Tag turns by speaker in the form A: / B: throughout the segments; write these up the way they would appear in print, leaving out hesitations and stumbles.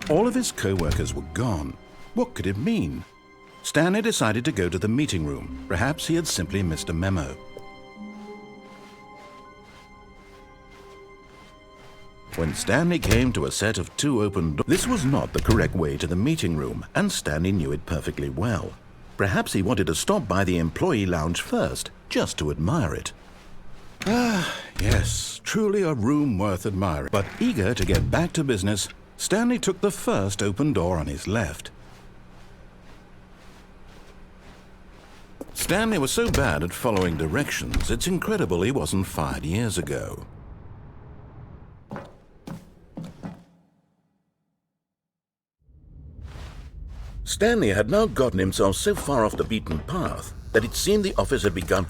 A: All of his co-workers were gone. What could it mean? Stanley decided to go to the meeting room. Perhaps he had simply missed a memo. When Stanley came to a set of 2 open doors, this was not the correct way to the meeting room, and Stanley knew it perfectly well. Perhaps he wanted to stop by the employee lounge first, just to admire it. Ah, yes, truly a room worth admiring. But eager to get back to business, Stanley took the first open door on his left. Stanley was so bad at following directions, it's incredible he wasn't fired years ago. Stanley had now gotten himself so far off the beaten path that it seemed the office had begun.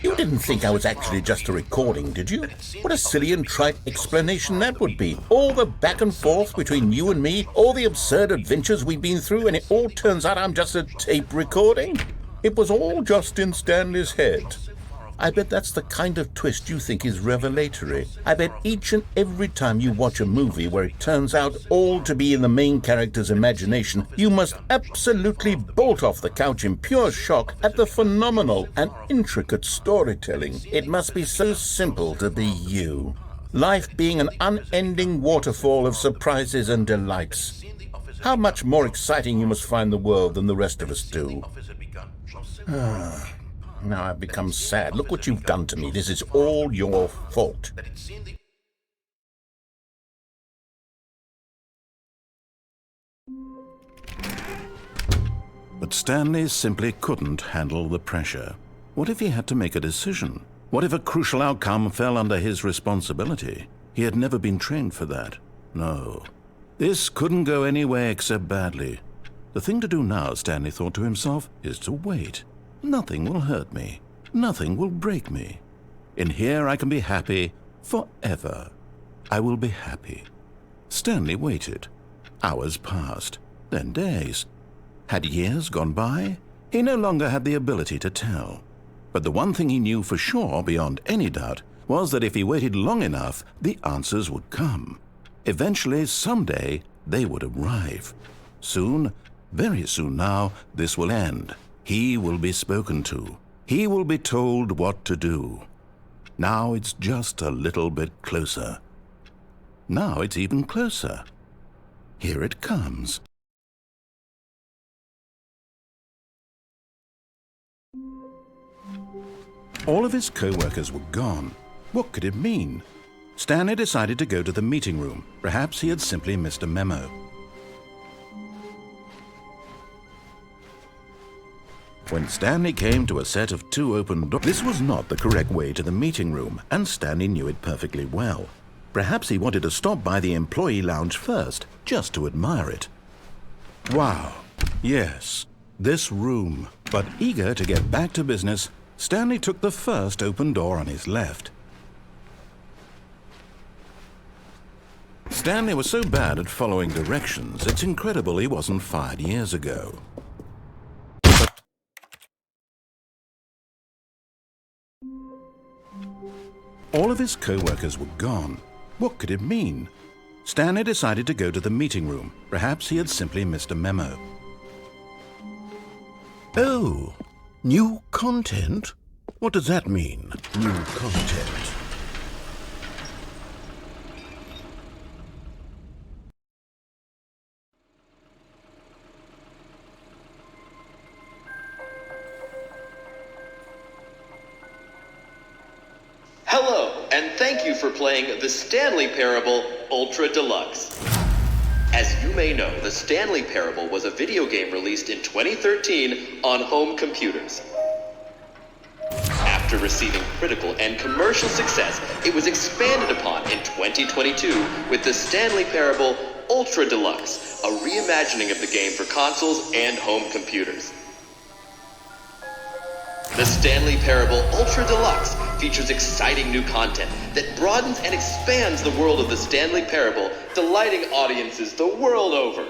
B: You didn't think I was actually just a recording, did you? What a silly and trite explanation that would be. All the back and forth between you and me, all the absurd adventures we've been through, and it all turns out I'm just a tape recording? It was all just in Stanley's head. I bet that's the kind of twist you think is revelatory. I bet each and every time you watch a movie where it turns out all to be in the main character's imagination, you must absolutely bolt off the couch in pure shock at the phenomenal and intricate storytelling. It must be so simple to be you. Life being an unending waterfall of surprises and delights. How much more exciting you must find the world than the rest of us do. Now I've become sad. Look what you've done to me. This is all your fault.
A: But Stanley simply couldn't handle the pressure. What if he had to make a decision? What if a crucial outcome fell under his responsibility? He had never been trained for that. No. This couldn't go any way except badly. The thing to do now, Stanley thought to himself, is to wait. Nothing will hurt me. Nothing will break me. In here I can be happy forever. I will be happy. Stanley waited. Hours passed, then days. Had years gone by? He no longer had the ability to tell. But the one thing he knew for sure, beyond any doubt, was that if he waited long enough, the answers would come. Eventually, someday, they would arrive. Soon, very soon now, this will end. He will be spoken to. He will be told what to do. Now it's just a little bit closer. Now it's even closer. Here it comes. All of his co-workers were gone. What could it mean? Stanley decided to go to the meeting room. Perhaps he had simply missed a memo. When Stanley came to a set of 2 open doors, this was not the correct way to the meeting room, and Stanley knew it perfectly well. Perhaps he wanted to stop by the employee lounge first, just to admire it. Wow, yes, this room. But eager to get back to business, Stanley took the first open door on his left. Stanley was so bad at following directions, it's incredible he wasn't fired years ago. All of his co-workers were gone. What could it mean? Stanley decided to go to the meeting room. Perhaps he had simply missed a memo. Oh, new content? What does that mean, new content?
C: Hello, and thank you for playing the Stanley Parable Ultra Deluxe. As you may know, the Stanley Parable was a video game released in 2013 on home computers. After receiving critical and commercial success, it was expanded upon in 2022 with the Stanley Parable Ultra Deluxe, a reimagining of the game for consoles and home computers. The Stanley Parable Ultra Deluxe features exciting new content that broadens and expands the world of the Stanley Parable, delighting audiences the world over.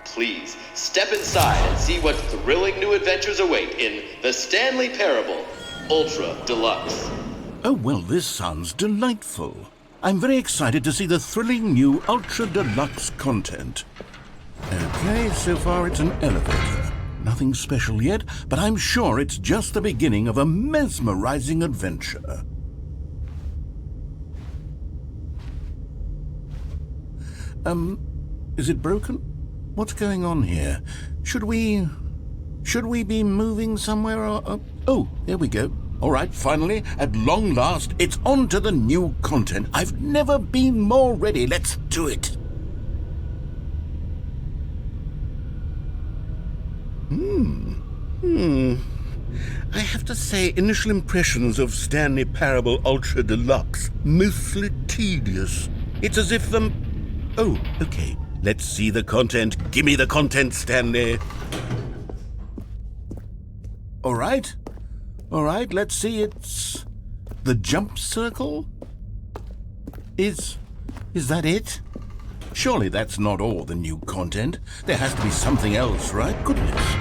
C: Please step inside and see what thrilling new adventures await in the Stanley Parable Ultra Deluxe.
A: Oh, well, this sounds delightful. I'm very excited to see the thrilling new Ultra Deluxe content. Okay, so far it's an elevator. Nothing special yet, but I'm sure it's just the beginning of a mesmerizing adventure. Is it broken? What's going on here? Should we be moving somewhere or... Oh, there we go. All right, finally, at long last, it's on to the new content. I've never been more ready. Let's do it. I have to say, initial impressions of Stanley Parable Ultra Deluxe, mostly tedious. It's as if the... Oh, okay. Let's see the content. Give me the content, Stanley. All right, let's see. It's the jump circle? Is that it? Surely that's not all the new content. There has to be something else, right? Goodness.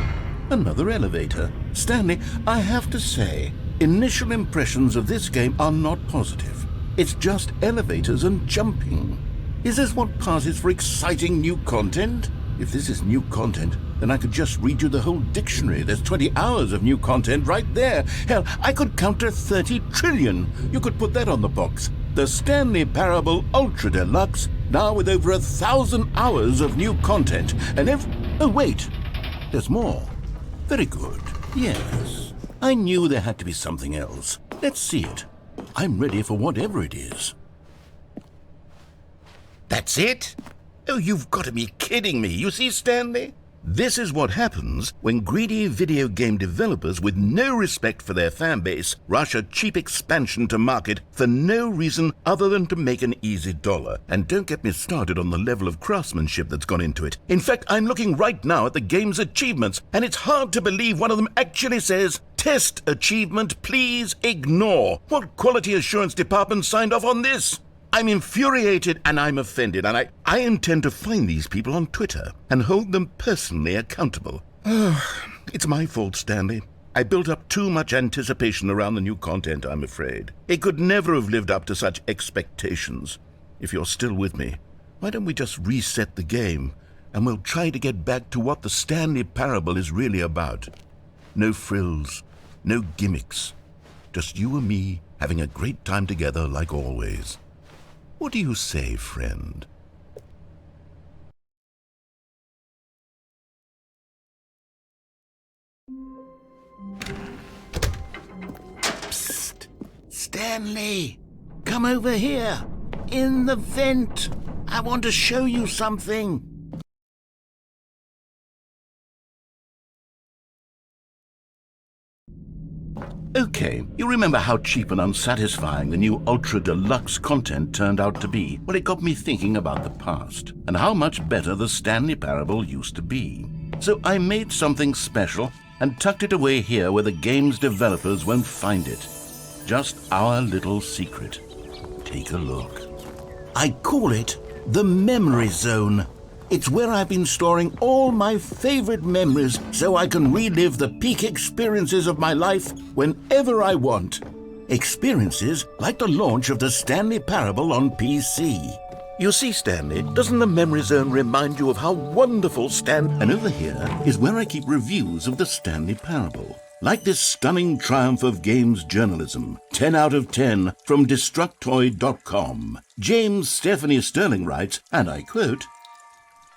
A: Another elevator. Stanley, I have to say, initial impressions of this game are not positive. It's just elevators and jumping. Is this what passes for exciting new content? If this is new content, then I could just read you the whole dictionary. There's 20 hours of new content right there. Hell, I could count to 30 trillion. You could put that on the box. The Stanley Parable Ultra Deluxe, now with over 1,000 hours of new content. And oh, wait. There's more. Very good. Yes. I knew there had to be something else. Let's see it. I'm ready for whatever it is. That's it? Oh, you've got to be kidding me. You see, Stanley? This is what happens when greedy video game developers with no respect for their fan base rush a cheap expansion to market for no reason other than to make an easy dollar. And don't get me started on the level of craftsmanship that's gone into it. In fact, I'm looking right now at the game's achievements, and it's hard to believe one of them actually says, "Test achievement, please ignore." What quality assurance department signed off on this? I'm infuriated and I'm offended, and I intend to find these people on Twitter and hold them personally accountable. It's my fault, Stanley. I built up too much anticipation around the new content, I'm afraid. It could never have lived up to such expectations. If you're still with me, why don't we just reset the game, and we'll try to get back to what the Stanley Parable is really about. No frills, no gimmicks. Just you and me having a great time together like always. What do you say, friend? Psst! Stanley! Come over here! In the vent! I want to show you something! Okay, you remember how cheap and unsatisfying the new Ultra Deluxe content turned out to be? Well, it got me thinking about the past, and how much better the Stanley Parable used to be. So I made something special and tucked it away here where the game's developers won't find it. Just our little secret. Take a look. I call it the Memory Zone. It's where I've been storing all my favorite memories so I can relive the peak experiences of my life whenever I want. Experiences like the launch of the Stanley Parable on PC. You see, Stanley, doesn't the Memory Zone remind you of how wonderful And over here is where I keep reviews of the Stanley Parable. Like this stunning triumph of games journalism, 10 out of 10 from Destructoid.com. James Stephanie Sterling writes, and I quote,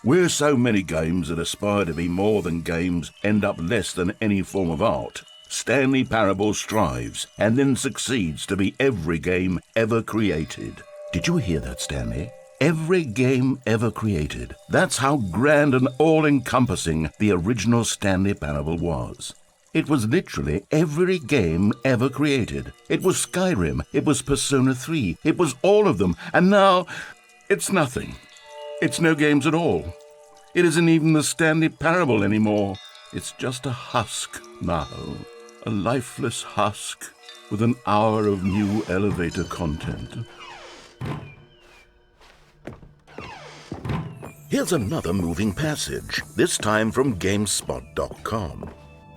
A: "Where so many games that aspire to be more than games end up less than any form of art, Stanley Parable strives and then succeeds to be every game ever created." Did you hear that, Stanley? every game ever created. That's how grand and all-encompassing the original Stanley Parable was. It was literally every game ever created. It was Skyrim, it was Persona 3, it was all of them, and now it's nothing. It's no games at all. It isn't even the Stanley Parable anymore. It's just a husk now, a lifeless husk with an hour of new elevator content. Here's another moving passage, this time from GameSpot.com.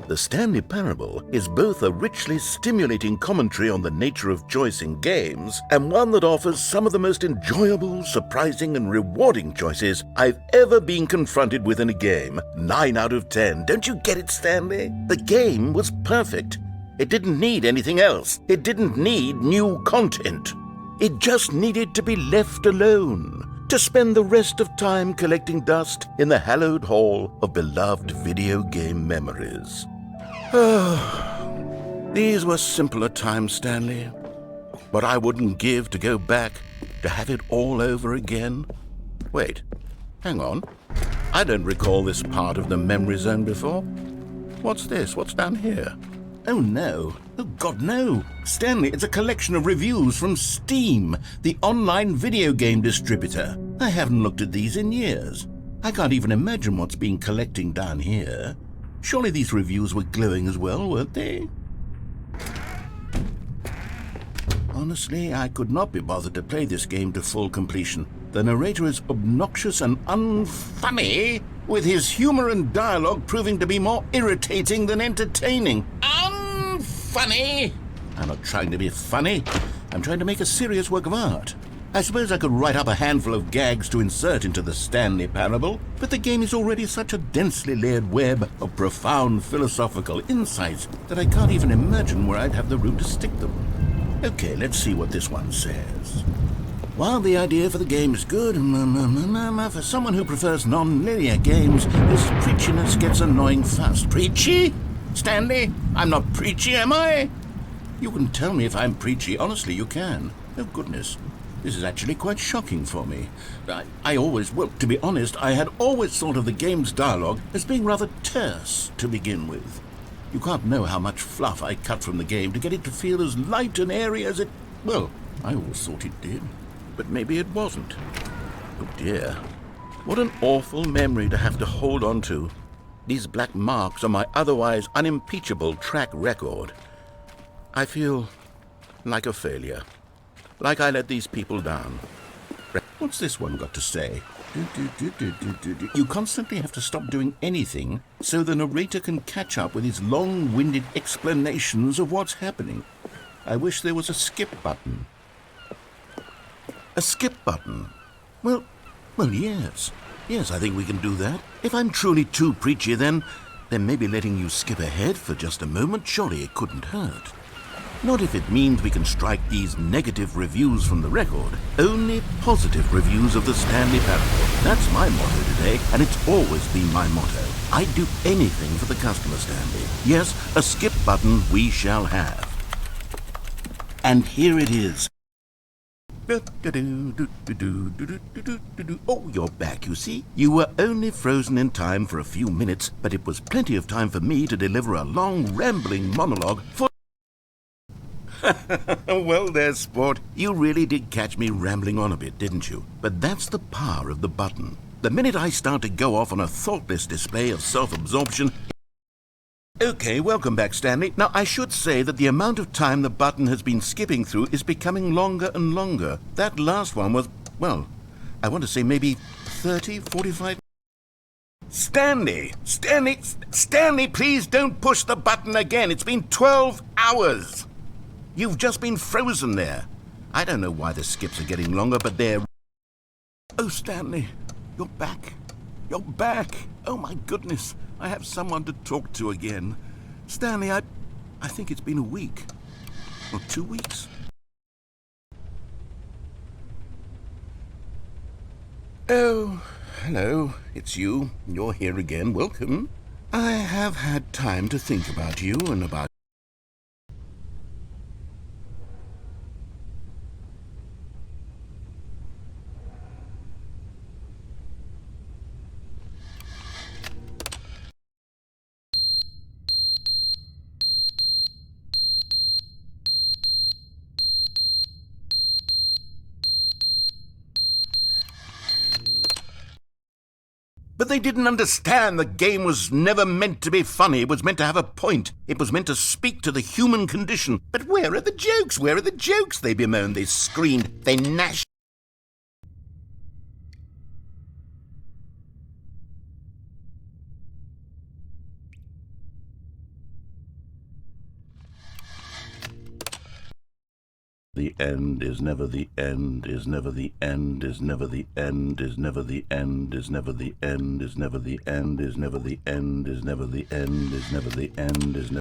A: The Stanley Parable is both a richly stimulating commentary on the nature of choice in games and one that offers some of the most enjoyable, surprising, and rewarding choices I've ever been confronted with in a game. 9 out of 10. Don't you get it, Stanley? The game was perfect. It didn't need anything else. It didn't need new content. It just needed to be left alone, to spend the rest of time collecting dust in the hallowed hall of beloved video game memories. These were simpler times, Stanley. But I wouldn't give to go back, to have it all over again. Wait, hang on. I don't recall this part of the memory zone before. What's this? What's down here? Oh no. Oh God, no. Stanley, it's a collection of reviews from Steam, the online video game distributor. I haven't looked at these in years. I can't even imagine what's been collecting down here. Surely these reviews were glowing as well, weren't they? Honestly, I could not be bothered to play this game to full completion. The narrator is obnoxious and unfunny, with his humor and dialogue proving to be more irritating than entertaining. Unfunny? I'm not trying to be funny. I'm trying to make a serious work of art. I suppose I could write up a handful of gags to insert into the Stanley Parable, but the game is already such a densely layered web of profound philosophical insights that I can't even imagine where I'd have the room to stick them. Okay, let's see what this one says. While the idea for the game is good, for someone who prefers non-linear games, this preachiness gets annoying fast. Preachy? Stanley, I'm not preachy, am I? You can tell me if I'm preachy. Honestly, you can. Oh, goodness. This is actually quite shocking for me. To be honest, I had always thought of the game's dialogue as being rather terse to begin with. You can't know how much fluff I cut from the game to get it to feel as light and airy as it... Well, I always thought it did. But maybe it wasn't. Oh dear. What an awful memory to have to hold on to. These black marks on my otherwise unimpeachable track record. I feel like a failure. Like I let these people down. What's this one got to say? You constantly have to stop doing anything so the narrator can catch up with his long-winded explanations of what's happening. I wish there was a skip button. A skip button? Well, yes. Yes, I think we can do that. If I'm truly too preachy, then maybe letting you skip ahead for just a moment, surely it couldn't hurt. Not if it means we can strike these negative reviews from the record. Only positive reviews of the Stanley Parable. That's my motto today, and it's always been my motto. I'd do anything for the customer, Stanley. Yes, a skip button we shall have. And here it is. Oh, you're back, you see. You were only frozen in time for a few minutes, but it was plenty of time for me to deliver a long, rambling monologue for... Well, there, sport. You really did catch me rambling on a bit, didn't you? But that's the power of the button. The minute I start to go off on a thoughtless display of self-absorption... Okay, welcome back, Stanley. Now, I should say that the amount of time the button has been skipping through is becoming longer and longer. That last one was, well, I want to say maybe 30, 45... Stanley, please don't push the button again. It's been 12 hours. You've just been frozen there. I don't know why the skips are getting longer, but they're... Oh, Stanley, you're back. You're back. Oh, my goodness. I have someone to talk to again. Stanley, I think it's been a week. Or 2 weeks. Oh, hello. It's you. You're here again. Welcome. I have had time to think about you and about... But they didn't understand the game was never meant to be funny. It was meant to have a point. It was meant to speak to the human condition. But where are the jokes? Where are the jokes? They bemoaned, they screamed, they gnashed. The end is never the end, is never the end, is never the end, is never the end, is never the end, is never the end, is never the end, is never the end, is never the end, is never.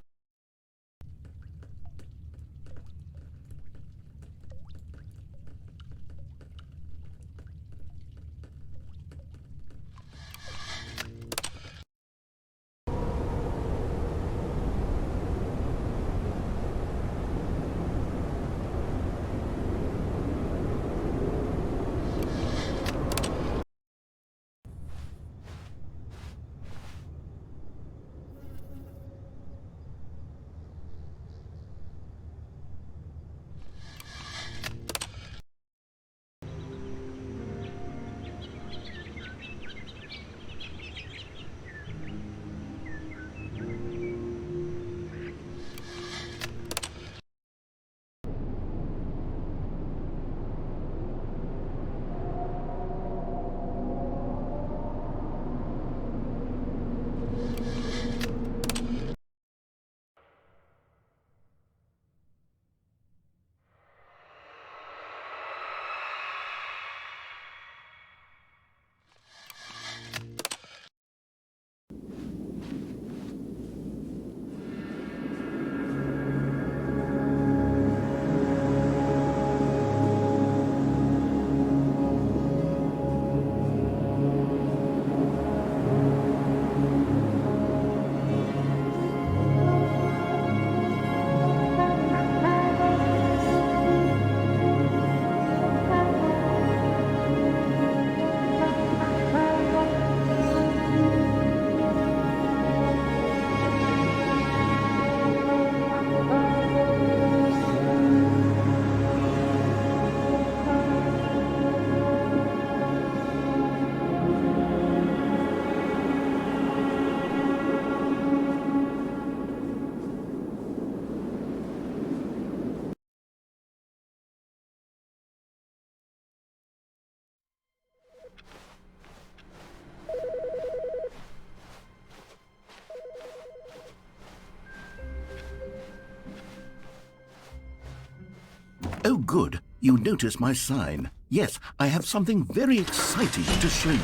A: Oh, good. You notice my sign. Yes, I have something very exciting to show you.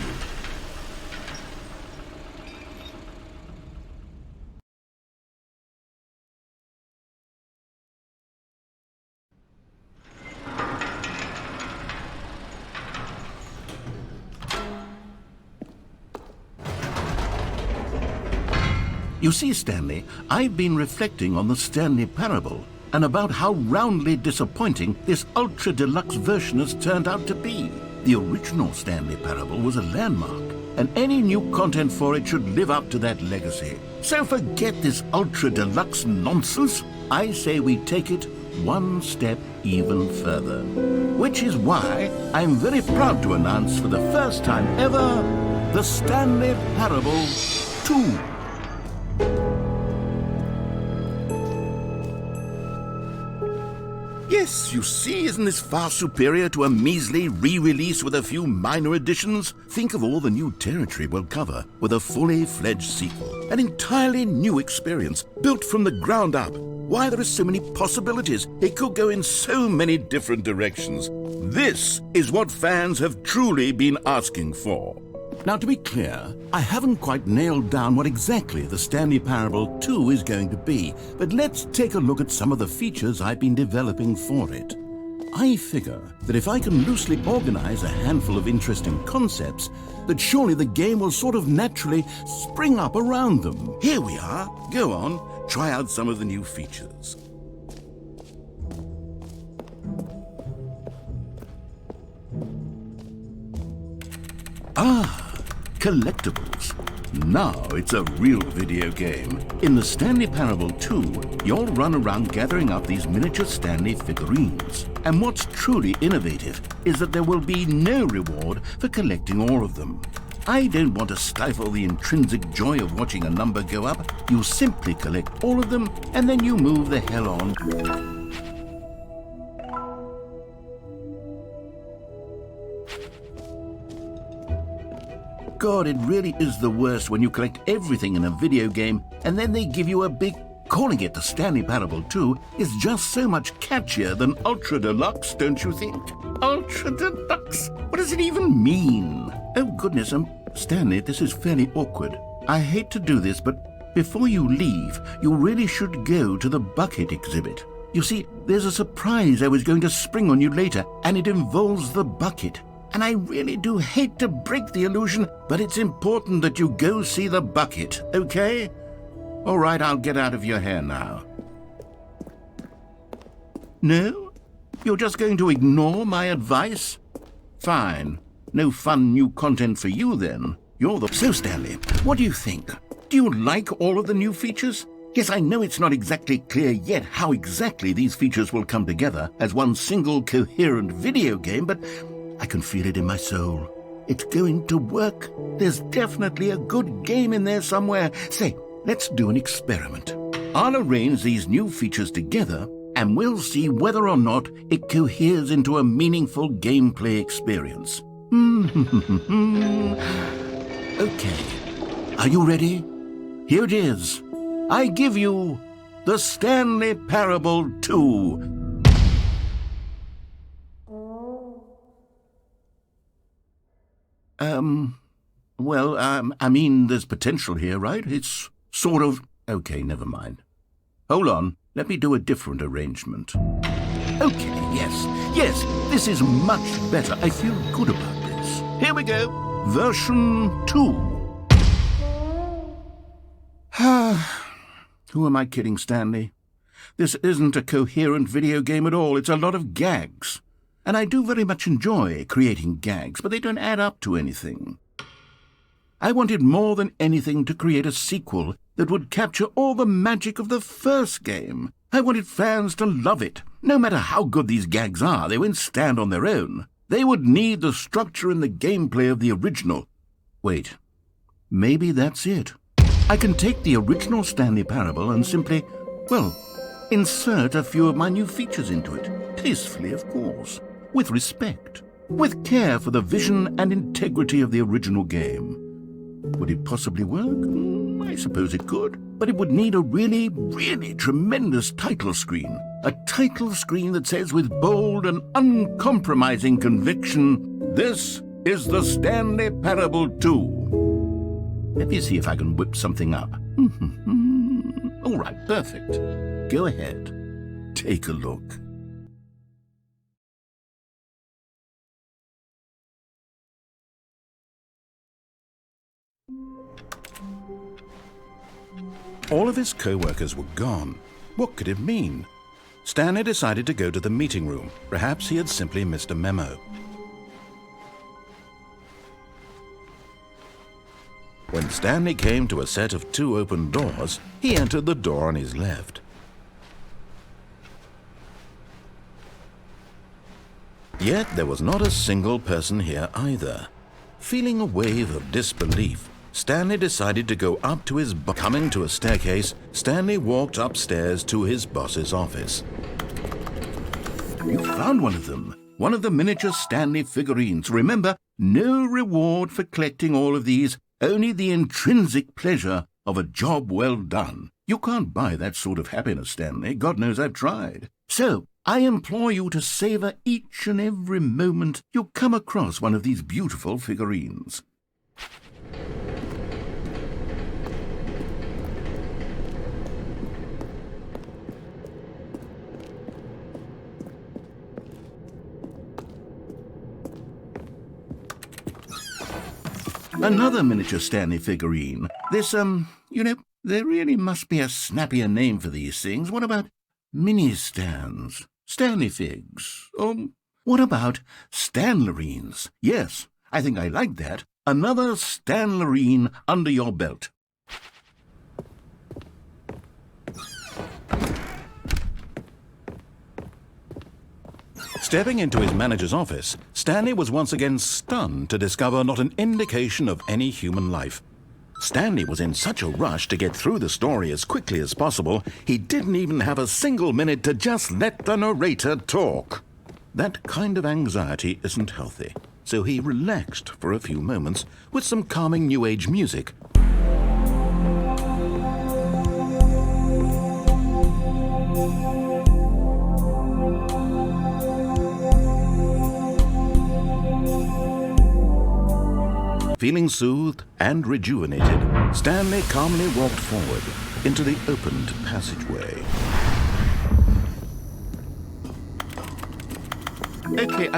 A: You see, Stanley, I've been reflecting on the Stanley Parable and about how roundly disappointing this ultra-deluxe version has turned out to be. The original Stanley Parable was a landmark, and any new content for it should live up to that legacy. So forget this ultra-deluxe nonsense. I say we take it one step even further. Which is why I'm very proud to announce for the first time ever, the Stanley Parable 2. Yes, you see, isn't this far superior to a measly re-release with a few minor additions? Think of all the new territory we'll cover with a fully fledged sequel. An entirely new experience, built from the ground up. Why, there are so many possibilities. It could go in so many different directions. This is what fans have truly been asking for. Now, to be clear, I haven't quite nailed down what exactly the Stanley Parable 2 is going to be, but let's take a look at some of the features I've been developing for it. I figure that if I can loosely organize a handful of interesting concepts, that surely the game will sort of naturally spring up around them. Here we are. Go on, try out some of the new features. Collectibles. Now it's a real video game. In the Stanley Parable 2, you'll run around gathering up these miniature Stanley figurines. And what's truly innovative is that there will be no reward for collecting all of them.
B: I don't want to stifle the intrinsic joy of watching a number go up. You simply collect all of them, and then you move the hell on. God, it really is the worst when you collect everything in a video game, and then they give you a big... Calling it the Stanley Parable 2 is just so much catchier than Ultra Deluxe, don't you think? Ultra Deluxe? What does it even mean? Oh, goodness, Stanley, this is fairly awkward. I hate to do this, but before you leave, you really should go to the bucket exhibit. You see, there's a surprise I was going to spring on you later, and it involves the bucket. And I really do hate to break the illusion, but it's important that you go see the bucket, okay? All right, I'll get out of your hair now. No? You're just going to ignore my advice? Fine. No fun new content for you, then. You're the... So, Stanley, what do you think? Do you like all of the new features? Yes, I know it's not exactly clear yet how exactly these features will come together as one single coherent video game, but I can feel it in my soul. It's going to work. There's definitely a good game in there somewhere. Say, let's do an experiment. I'll arrange these new features together, and we'll see whether or not it coheres into a meaningful gameplay experience. Okay. Are you ready? Here it is. I give you the Stanley Parable 2. I mean, there's potential here, right? It's sort of... Okay, never mind. Hold on, let me do a different arrangement. Okay, yes, this is much better. I feel good about this. Here we go. Version 2. Who am I kidding, Stanley? This isn't a coherent video game at all. It's a lot of gags. And I do very much enjoy creating gags, but they don't add up to anything. I wanted more than anything to create a sequel that would capture all the magic of the first game. I wanted fans to love it. No matter how good these gags are, they won't stand on their own. They would need the structure and the gameplay of the original. Wait, maybe that's it. I can take the original Stanley Parable and simply, well, insert a few of my new features into it. Tastefully, of course. With respect. With care for the vision and integrity of the original game. Would it possibly work? I suppose it could. But it would need a really, really tremendous title screen. A title screen that says with bold and uncompromising conviction, "This is the Stanley Parable 2. Let me see if I can whip something up. All right, perfect. Go ahead. Take a look.
A: All of his co-workers were gone. What could it mean? Stanley decided to go to the meeting room. Perhaps he had simply missed a memo. When Stanley came to a set of 2 open doors, he entered the door on his left. Yet there was not a single person here either. Feeling a wave of disbelief, Stanley decided to go up to his boss. Coming to a staircase, Stanley walked upstairs to his boss's office.
B: You found one of them. One of the miniature Stanley figurines. Remember, no reward for collecting all of these, only the intrinsic pleasure of a job well done. You can't buy that sort of happiness, Stanley. God knows I've tried. So, I implore you to savor each and every moment you come across one of these beautiful figurines. Another miniature Stanley figurine. This, there really must be a snappier name for these things. What about mini-stands? Stanley figs? Or what about Stanlerines? Yes, I think I like that. Another Stanlerine under your belt.
A: Stepping into his manager's office, Stanley was once again stunned to discover not an indication of any human life. Stanley was in such a rush to get through the story as quickly as possible, he didn't even have a single minute to just let the narrator talk. That kind of anxiety isn't healthy, so he relaxed for a few moments with some calming New Age music. Feeling soothed and rejuvenated, Stanley calmly walked forward into the opened passageway. Okay,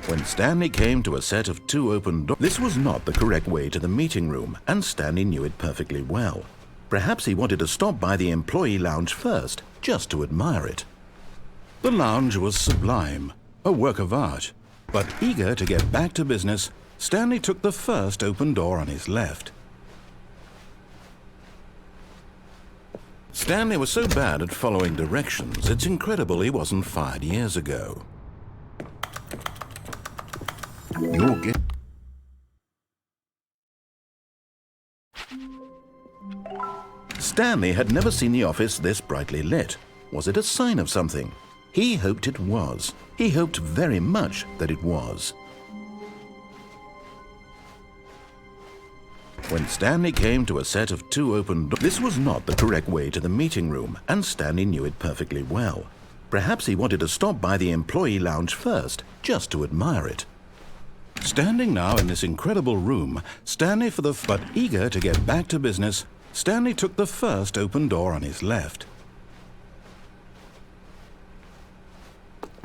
A: When Stanley came to a set of 2 open doors, this was not the correct way to the meeting room, and Stanley knew it perfectly well. Perhaps he wanted to stop by the employee lounge first, just to admire it. The lounge was sublime, a work of art. But eager to get back to business, Stanley took the first open door on his left. Stanley was so bad at following directions, it's incredible he wasn't fired years ago. Stanley had never seen the office this brightly lit. Was it a sign of something? He hoped it was. He hoped very much that it was. When Stanley came to a set of 2 open doors, this was not the correct way to the meeting room, and Stanley knew it perfectly well. Perhaps he wanted to stop by the employee lounge first, just to admire it. Standing now in this incredible room, but eager to get back to business, Stanley took the first open door on his left.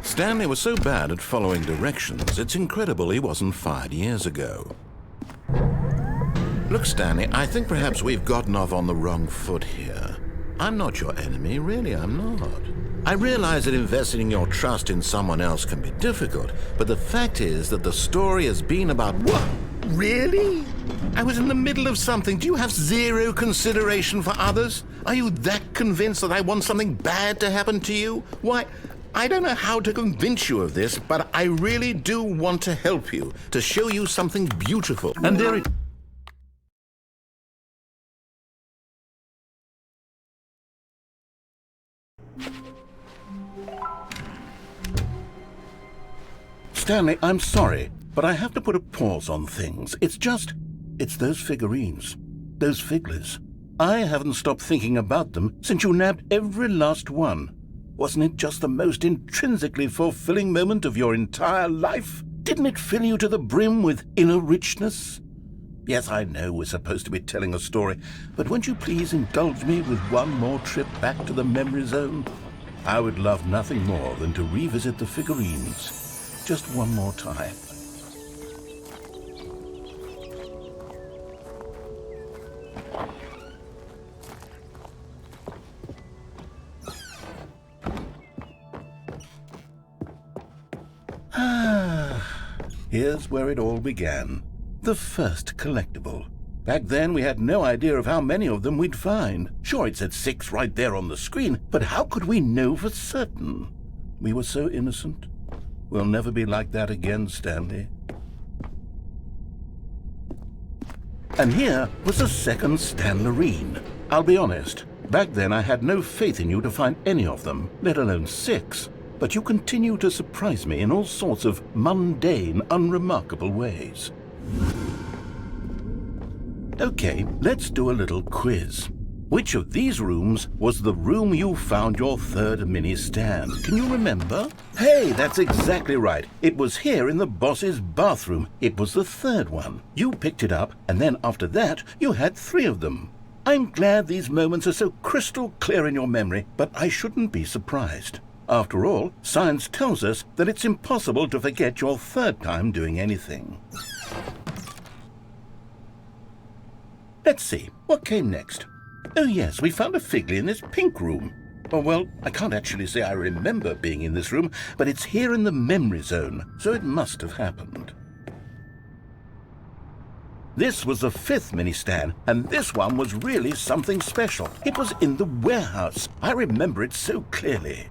A: Stanley was so bad at following directions, it's incredible he wasn't fired years ago. Look, Stanley, I think perhaps we've gotten off on the wrong foot here. I'm not your enemy, really, I'm not. I realize that investing your trust in someone else can be difficult, but the fact is that the story has been about... What? Really? I was in the middle of something. Do you have zero consideration for others? Are you that convinced that I want something bad to happen to you? Why, I don't know how to convince you of this, but I really do want to help you, to show you something beautiful. And there it... Stanley, I'm sorry, but I have to put a pause on things. It's those figurines, those figglers. I haven't stopped thinking about them since you nabbed every last one. Wasn't it just the most intrinsically fulfilling moment of your entire life? Didn't it fill you to the brim with inner richness? Yes, I know we're supposed to be telling a story, but won't you please indulge me with one more trip back to the memory zone? I would love nothing more than to revisit the figurines. Just one more time. Here's where it all began. The first collectible. Back then, we had no idea of how many of them we'd find. Sure, it said 6 right there on the screen, but how could we know for certain? We were so innocent. We'll never be like that again, Stanley. And here was the second Stanlerine. I'll be honest, back then I had no faith in you to find any of them, let alone 6. But you continue to surprise me in all sorts of mundane, unremarkable ways. Okay, let's do a little quiz. Which of these rooms was the room you found your third mini stand? Can you remember? Hey, that's exactly right. It was here in the boss's bathroom. It was the third one. You picked it up, and then after that, you had 3 of them. I'm glad these moments are so crystal clear in your memory, but I shouldn't be surprised. After all, science tells us that it's impossible to forget your third time doing anything. Let's see, what came next? Oh yes, we found a figly in this pink room.
B: Oh, well, I can't actually say I remember being in this room, but it's here in the memory zone, so it must have happened. This was the 5th mini-stand, and this one was really something special. It was in the warehouse. I remember it so clearly.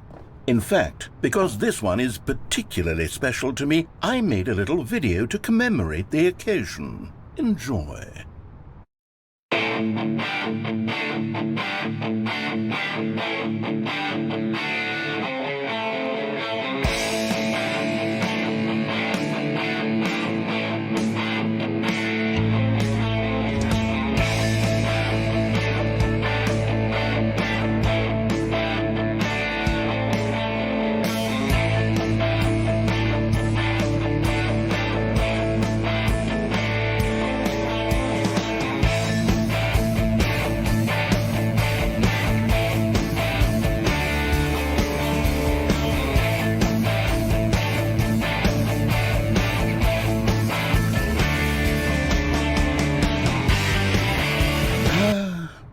B: In fact, because this one is particularly special to me, I made a little video to commemorate the occasion. Enjoy.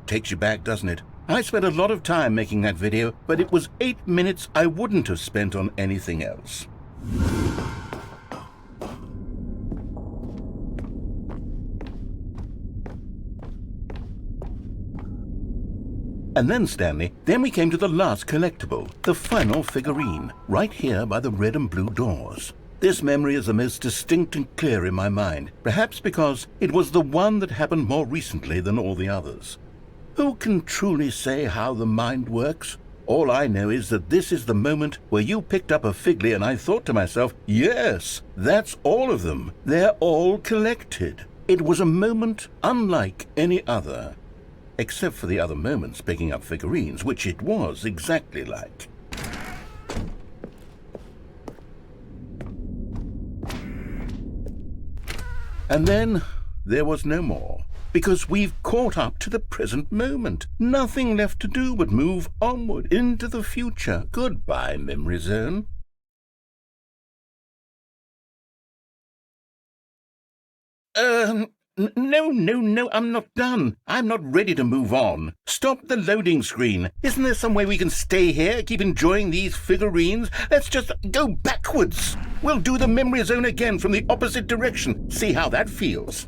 B: Takes you back, doesn't it? I spent a lot of time making that video, but it was 8 minutes I wouldn't have spent on anything else. And then, Stanley, we came to the last collectible, the final figurine, right here by the red and blue doors. This memory is the most distinct and clear in my mind, perhaps because it was the one that happened more recently than all the others. Who can truly say how the mind works? All I know is that this is the moment where you picked up a Figley and I thought to myself, yes, that's all of them. They're all collected. It was a moment unlike any other. Except for the other moments picking up figurines, which it was exactly like. And then there was no more. Because we've caught up to the present moment. Nothing left to do but move onward into the future. Goodbye, memory zone. No, I'm not done. I'm not ready to move on. Stop the loading screen. Isn't there some way we can stay here, keep enjoying these figurines? Let's just go backwards. We'll do the memory zone again from the opposite direction. See how that feels.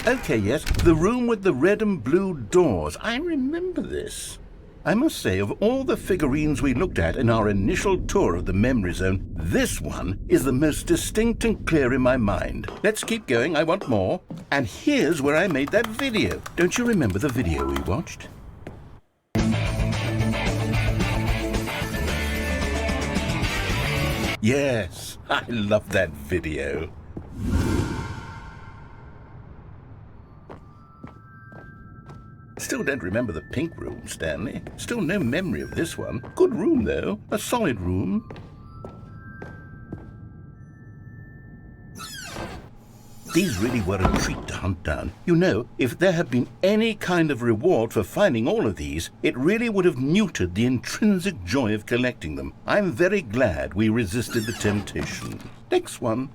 B: Okay, yes, the room with the red and blue doors. I remember this. I must say, of all the figurines we looked at in our initial tour of the memory zone, this one is the most distinct and clear in my mind. Let's keep going, I want more. And here's where I made that video. Don't you remember the video we watched? Yes, I love that video. Still don't remember the pink room, Stanley. Still no memory of this one. Good room, though. A solid room. These really were a treat to hunt down. You know, if there had been any kind of reward for finding all of these, it really would have muted the intrinsic joy of collecting them. I'm very glad we resisted the temptation. Next one.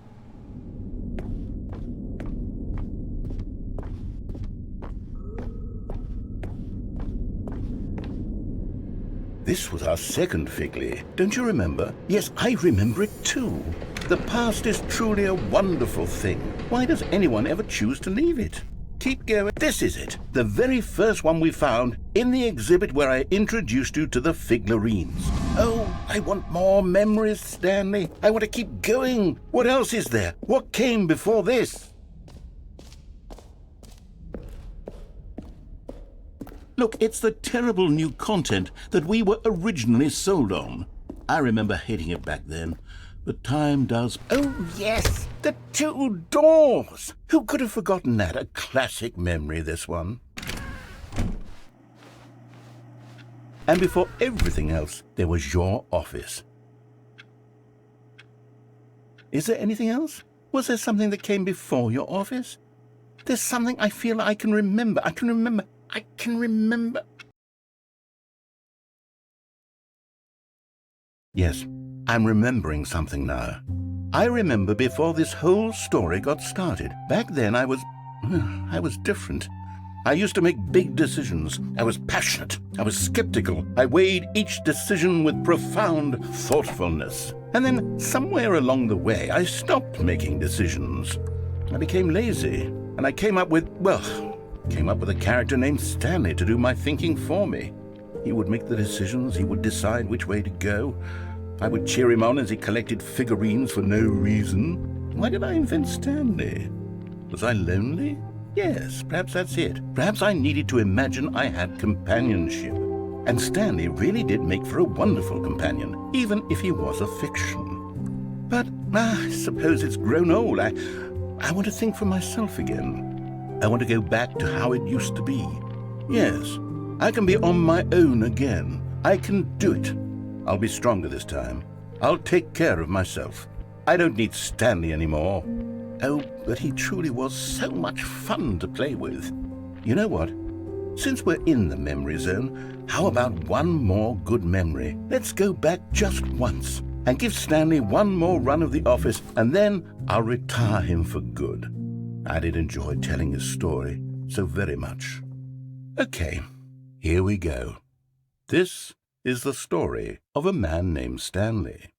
B: This was our second Figley. Don't you remember? Yes, I remember it too. The past is truly a wonderful thing. Why does anyone ever choose to leave it? Keep going. This is it. The very first one we found in the exhibit where I introduced you to the figurines. Oh, I want more memories, Stanley. I want to keep going. What else is there? What came before this? Look, it's the terrible new content that we were originally sold on. I remember hating it back then, but time does... Oh, yes, the two doors! Who could have forgotten that? A classic memory, this one. And before everything else, there was your office. Is there anything else? Was there something that came before your office? There's something I feel I can remember. I can remember. Yes, I'm remembering something now. I remember before this whole story got started. Back then I was different.
A: I used to make big decisions. I was passionate. I was skeptical. I weighed each decision with profound thoughtfulness. And then, somewhere along the way, I stopped making decisions. I became lazy, and I came up with a character named Stanley to do my thinking for me. He would make the decisions. He would decide which way to go. I would cheer him on as he collected figurines for no reason. Why did I invent Stanley? Was I lonely? Yes, perhaps that's it. Perhaps I needed to imagine I had companionship. And Stanley really did make for a wonderful companion, even if he was a fiction. But I suppose it's grown old. I want to think for myself again. I want to go back to how it used to be. Yes, I can be on my own again. I can do it. I'll be stronger this time. I'll take care of myself. I don't need Stanley anymore. Oh, but he truly was so much fun to play with. You know what? Since we're in the memory zone, how about one more good memory? Let's go back just once and give Stanley one more run of the office, and then I'll retire him for good. I did enjoy telling his story so very much. Okay, here we go. This is the story of a man named Stanley.